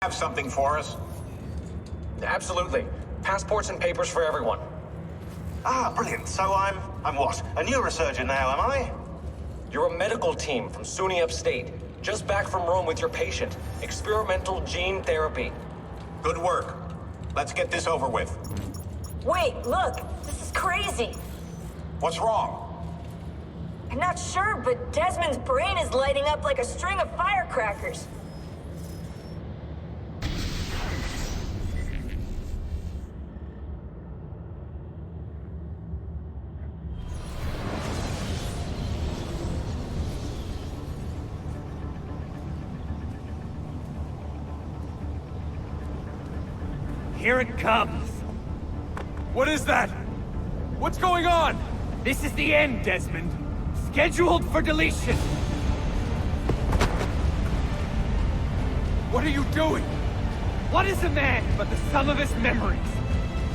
have something for us? Absolutely. Passports and papers for everyone. Ah, brilliant. So I'm what? A neurosurgeon now, am I? You're a medical team from SUNY Upstate. Just back from Rome with your patient. Experimental gene therapy. Good work. Let's get this over with. Wait, look! This is crazy! What's wrong? I'm not sure, but Desmond's brain is lighting up like a string of firecrackers. Here it comes! What is that? What's going on? This is the end, Desmond. Scheduled for deletion. What are you doing? What is a man but the sum of his memories?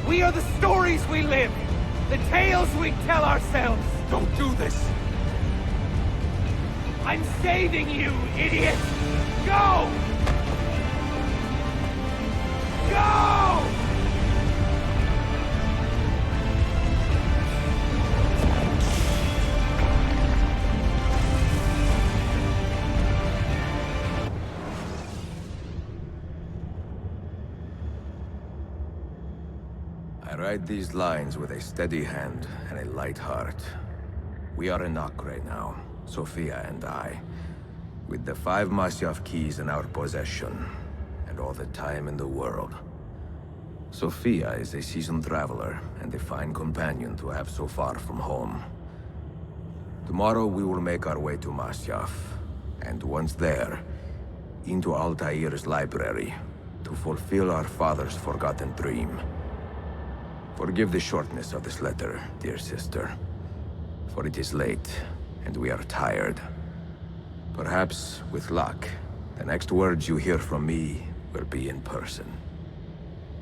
We are the stories we live, the tales we tell ourselves. Don't do this. I'm saving you, idiot! Go! Go! I write these lines with a steady hand and a light heart. We are in Acre now, Sophia and I, with the 5 Masyaf keys in our possession, and all the time in the world. Sophia is a seasoned traveler, and a fine companion to have so far from home. Tomorrow we will make our way to Masyaf, and once there, into Altair's library, to fulfill our father's forgotten dream. Forgive the shortness of this letter, dear sister, for it is late, and we are tired. Perhaps, with luck, the next words you hear from me will be in person.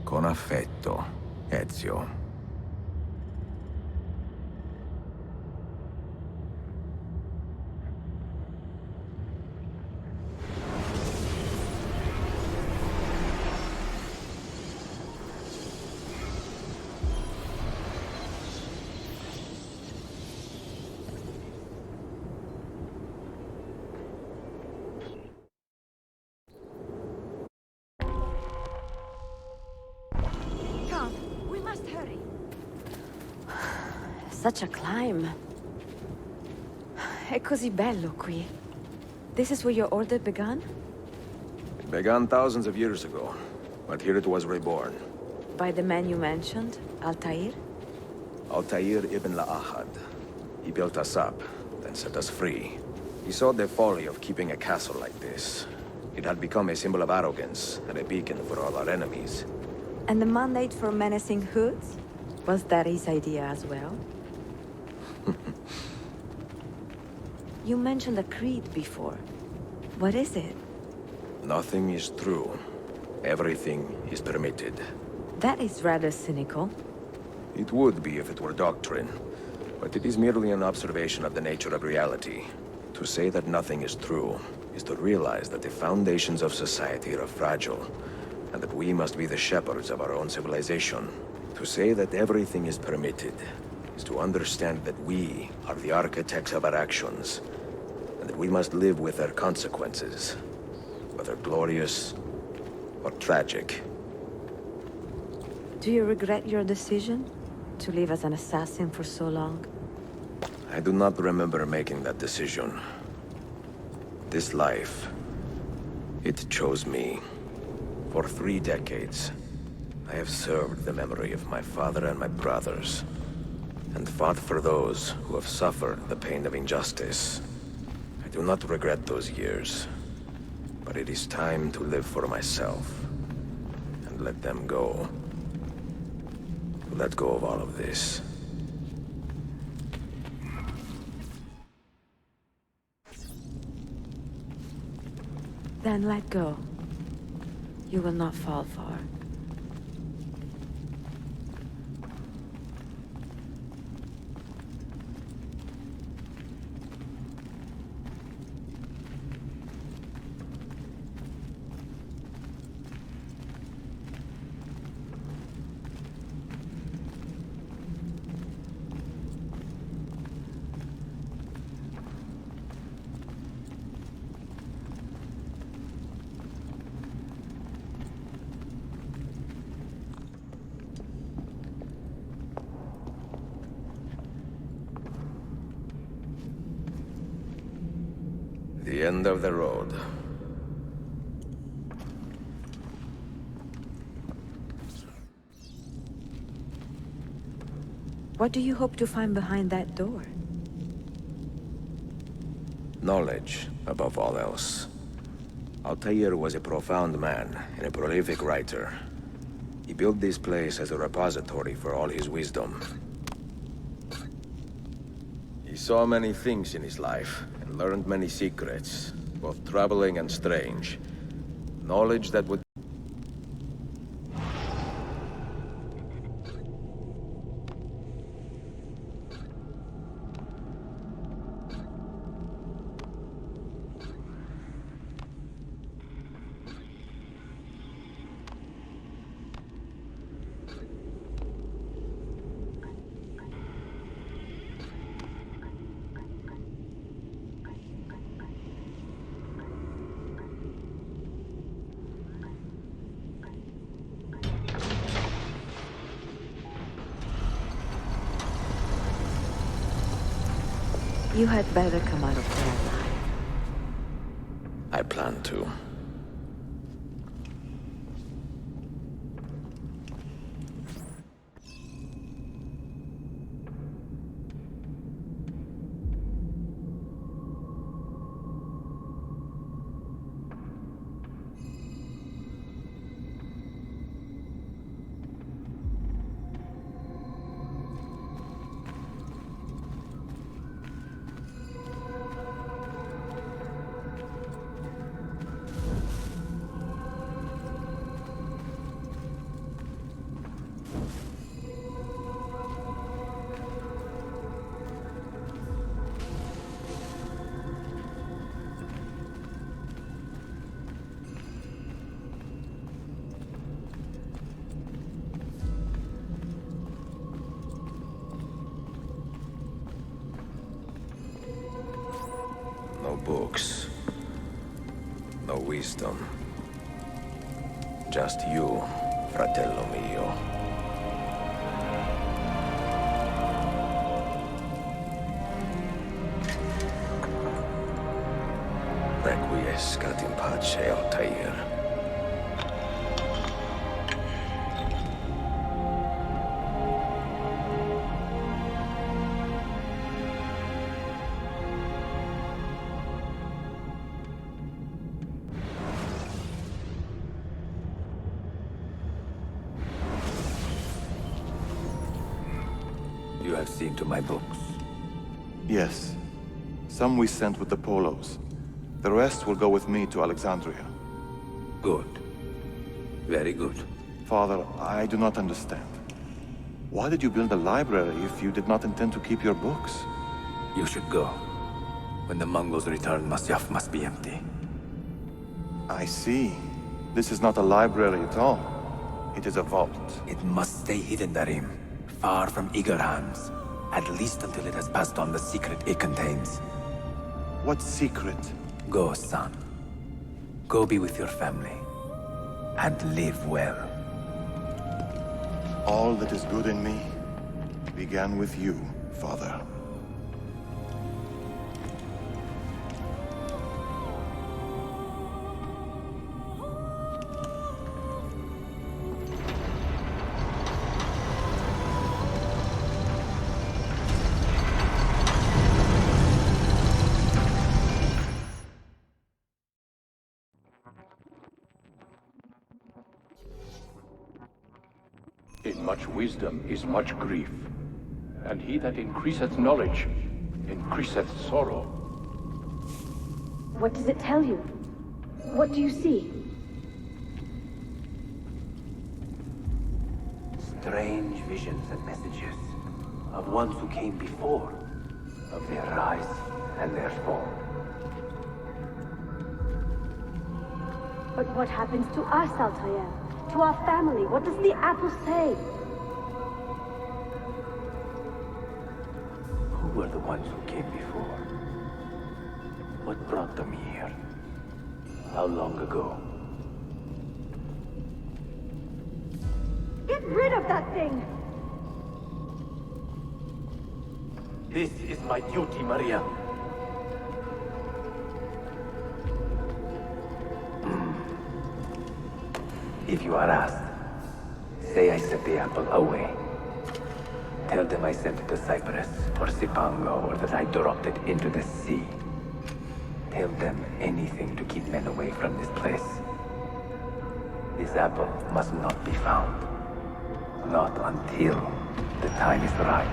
Con affetto, Ezio. Such a climb. È così bello qui. This is where your order began? It began thousands of years ago, but here it was reborn. By the man you mentioned, Altair? Altair ibn La'ahad. He built us up, then set us free. He saw the folly of keeping a castle like this. It had become a symbol of arrogance and a beacon for all our enemies. And the mandate for menacing hoods? Was that his idea as well? You mentioned a creed before. What is it? Nothing is true. Everything is permitted. That is rather cynical. It would be if it were doctrine, but it is merely an observation of the nature of reality. To say that nothing is true is to realize that the foundations of society are fragile, and that we must be the shepherds of our own civilization. To say that everything is permitted is to understand that we are the architects of our actions, and that we must live with their consequences, whether glorious or tragic. Do you regret your decision to live as an assassin for so long? I do not remember making that decision. This life, it chose me. For 3 decades, I have served the memory of my father and my brothers, and fought for those who have suffered the pain of injustice. I do not regret those years, but it is time to live for myself, and let them go. Let go of all of this. Then let go. You will not fall far. end of the road. What do you hope to find behind that door? Knowledge, above all else. Altair was a profound man and a prolific writer. He built this place as a repository for all his wisdom. He saw many things in his life and learned many secrets, both troubling and strange. Knowledge that would... You had better come out of there alive. I plan to. No books. No wisdom. Just you, fratello mio. Requiescat in pace, Altair. You have seen to my books. Yes. Some we sent with the Polos. The rest will go with me to Alexandria. Good. Very good. Father, I do not understand. Why did you build a library if you did not intend to keep your books? You should go. When the Mongols return, Masyaf must be empty. I see. This is not a library at all. It is a vault. It must stay hidden, Darim. Far from eager hands. At least until it has passed on the secret it contains. What secret? Go, son. Go be with your family. And live well. All that is good in me began with you, Father. In much wisdom is much grief, and he that increaseth knowledge increaseth sorrow. What does it tell you? What do you see? Strange visions and messages of ones who came before, of their rise and their fall. But what happens to us, Altair? To our family? What does the apple say? Who were the ones who came before? What brought them here? How long ago? Get rid of that thing! This is my duty, Maria. If you are asked, say I set the apple away. Tell them I sent it to Cyprus or Cipango or that I dropped it into the sea. Tell them anything to keep men away from this place. This apple must not be found. Not until the time is right.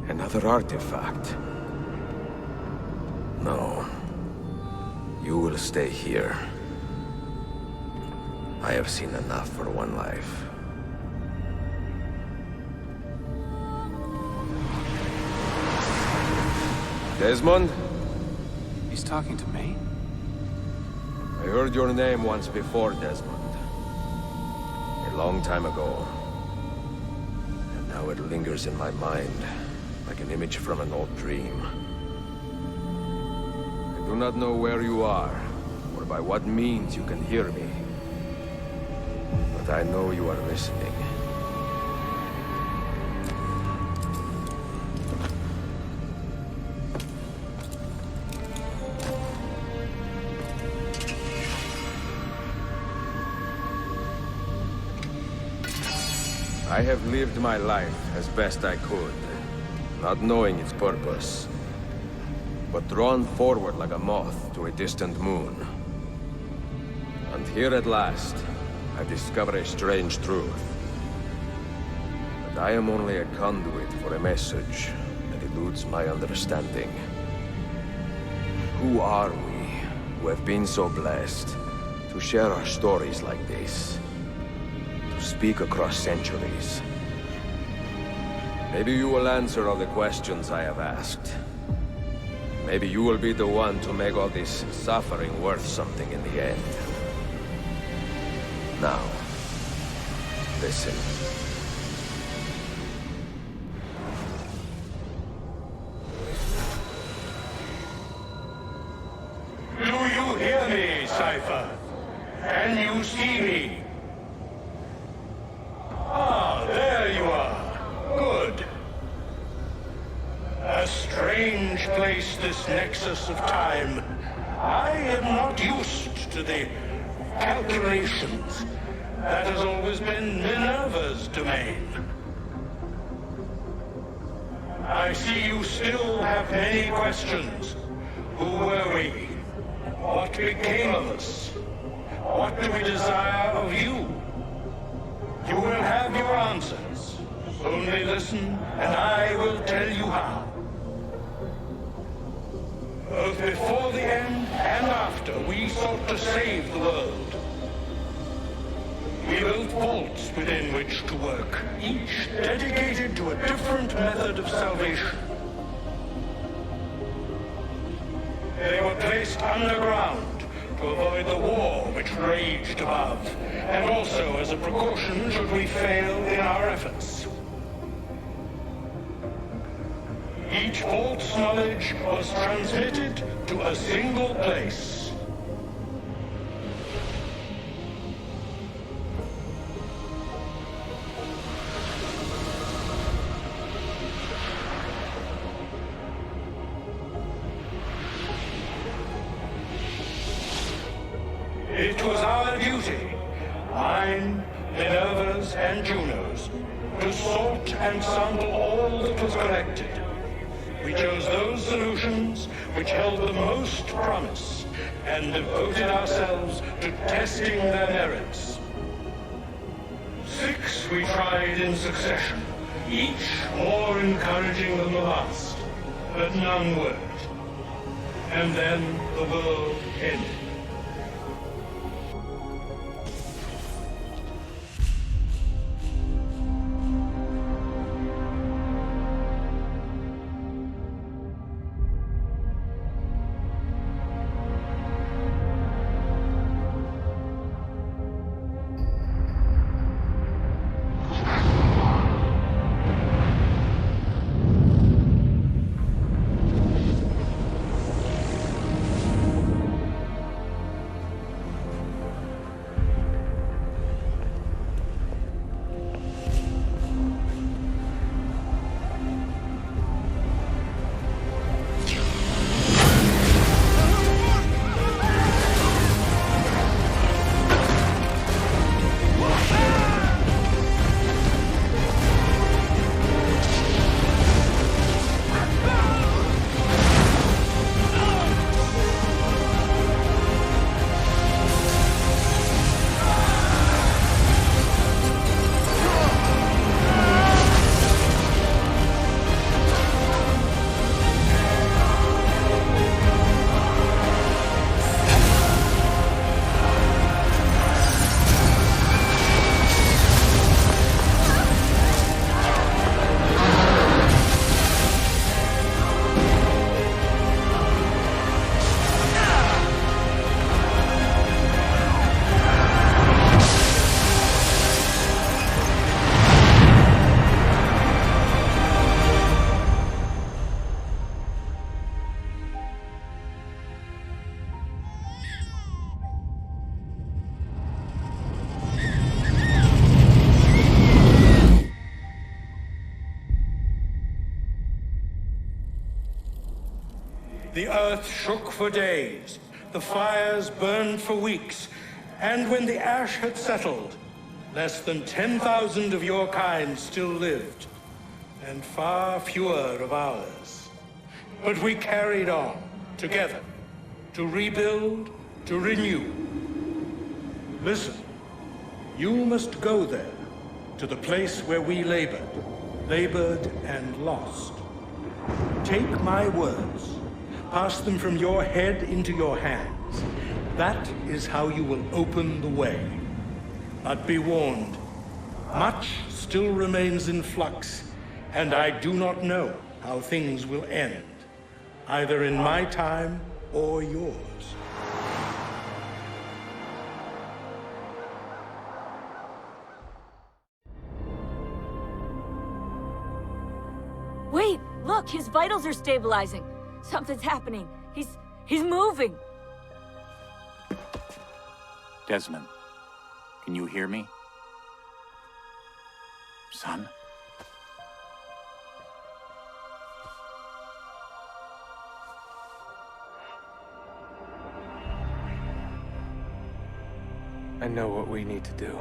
Another artifact. No. You will stay here. I have seen enough for one life. Desmond? He's talking to me? I heard your name once before, Desmond. A long time ago. And now it lingers in my mind, like an image from an old dream. I do not know where you are, or by what means you can hear me. But I know you are listening. I have lived my life as best I could, not knowing its purpose, but drawn forward like a moth to a distant moon. And here at last, I discover a strange truth. That I am only a conduit for a message that eludes my understanding. Who are we, who have been so blessed to share our stories like this? To speak across centuries. Maybe you will answer all the questions I have asked. Maybe you will be the one to make all this suffering worth something in the end. Now, listen. Do you hear me, Cypher? Can you see me? Ah, there you are. Good. A strange place, this nexus of time. I am not used to the calculations. That has always been Minerva's domain. I see you still have many questions. Who were we? What became of us? What do we desire of you? You will have your answers. Only listen, and I will tell you how. Both before the end and after, we sought to save the world. We built vaults within which to work, each dedicated to a different method of salvation. They were placed underground to avoid the war which raged above, and also as a precaution should we fail in our efforts. Each vault's knowledge was transmitted to a single place. It was our duty, mine, Minerva's, and Juno's, to sort and sample all that was collected. We chose those solutions which held the most promise and devoted ourselves to testing their merits. 6 we tried in succession, each more encouraging than the last, but none worked. And then the world ended. The earth shook for days, the fires burned for weeks, and when the ash had settled, less than 10,000 of your kind still lived, and far fewer of ours. But we carried on, together, to rebuild, to renew. Listen, you must go there, to the place where we labored and lost. Take my words. Pass them from your head into your hands. That is how you will open the way. But be warned, much still remains in flux, and I do not know how things will end, either in my time or yours. Wait, look, his vitals are stabilizing. Something's happening. He's moving. Desmond, can you hear me? Son? I know what we need to do.